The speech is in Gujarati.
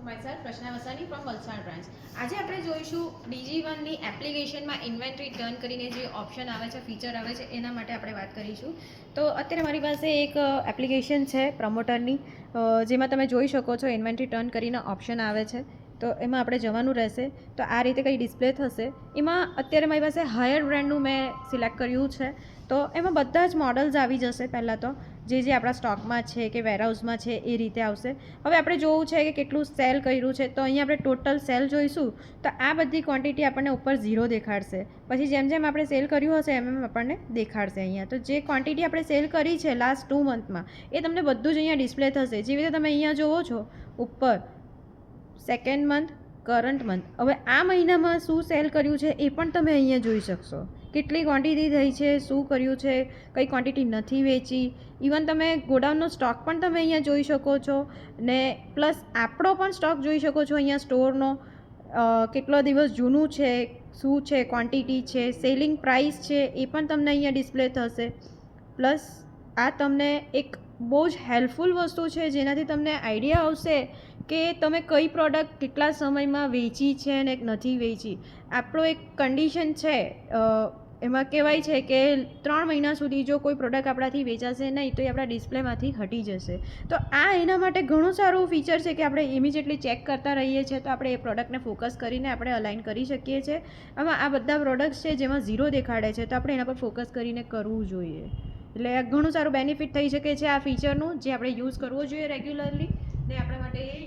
myself Prashna Vasani from Valsad branch. આજે આપણે જોઈશું DG1ની એપ્લિકેશનમાં ઇન્વેન્ટરી ટર્ન કરીને જે ઓપ્શન આવે છે, ફીચર આવે છે, એના માટે આપણે વાત કરીશું. તો અત્યારે મારી પાસે એક એપ્લિકેશન છે પ્રમોટરની, જેમાં તમે જોઈ શકો છો ઇન્વેન્ટરી ટર્ન કરીને ઓપ્શન આવે છે. તો એમાં આપણે જવાનું રહેશે. તો આ રીતે કંઈ ડિસ્પ્લે થશે. એમાં અત્યારે મારી પાસે હાયર બ્રાન્ડનું મેં સિલેક્ટ કર્યું છે. તો એમાં બધા જ મોડલ્સ આવી જશે. પહેલાં તો જે આપણા સ્ટોકમાં છે કે વેરહાઉસમાં છે એ રીતે આવશે. હવે આપણે જોવું છે કે કેટલું સેલ કર્યું છે. તો અહીંયા આપણે ટોટલ સેલ જોઈશું. તો આ બધી ક્વોન્ટિટી આપણને ઉપર 0 દેખાડશે. પછી જેમ જેમ આપણે સેલ કર્યું હશે એમ એમ આપણને દેખાડશે અહીંયા. તો જે ક્વોન્ટિટી આપણે સેલ કરી છે લાસ્ટ 2 મંથમાં એ તમને બધું જ અહીંયા ડિસ્પ્લે થશે. જેવી રીતે તમે અહીંયા જુઓ છો ઉપર સેકન્ડ મંથ, કરંટ મંથ. હવે આ મહિનામાં શું સેલ કર્યું છે એ પણ તમે અહીંયા જોઈ શકશો. કેટલી ક્વોન્ટિટી થઈ છે, શું કર્યું છે, કઈ ક્વોન્ટિટી નથી વેચી. ઇવન તમે ગોડાઉનનો સ્ટોક પણ તમે અહીંયા જોઈ શકો છો ને પ્લસ આપણો પણ સ્ટોક જોઈ શકો છો અહીંયા સ્ટોરનો. કેટલો દિવસ જૂનું છે, શું છે, ક્વોન્ટિટી છે, સેલિંગ પ્રાઇસ છે એ પણ તમને અહીંયા ડિસ્પ્લે થશે. પ્લસ આ તમને એક બહુ જ હેલ્પફુલ વસ્તુ છે જેનાથી તમને આઈડિયા આવશે કે તમે કઈ પ્રોડક્ટ કેટલા સમયમાં વેચી છે ને નથી વેચી. આપણો એક કન્ડિશન છે, એમાં કહેવાય છે કે 3 મહિના સુધી જો કોઈ પ્રોડક્ટ આપણાથી વેચાશે નહીં તો એ આપણા ડિસ્પ્લેમાંથી હટી જશે. તો આ એના માટે ઘણું સારું ફીચર છે કે આપણે ઇમિડિયેટલી ચેક કરતા રહીએ છીએ. તો આપણે એ પ્રોડક્ટને ફોકસ કરીને આપણે અલાઇન કરી શકીએ છીએ. આમાં આ બધા પ્રોડક્ટ્સ છે જેમાં 0 દેખાડે છે તો આપણે એના પર ફોકસ કરીને કરવું જોઈએ. એટલે ઘણું સારું બેનિફિટ થઈ શકે છે આ ફીચરનું, જે આપણે યુઝ કરવો જોઈએ રેગ્યુલરલી ને આપણા માટે એ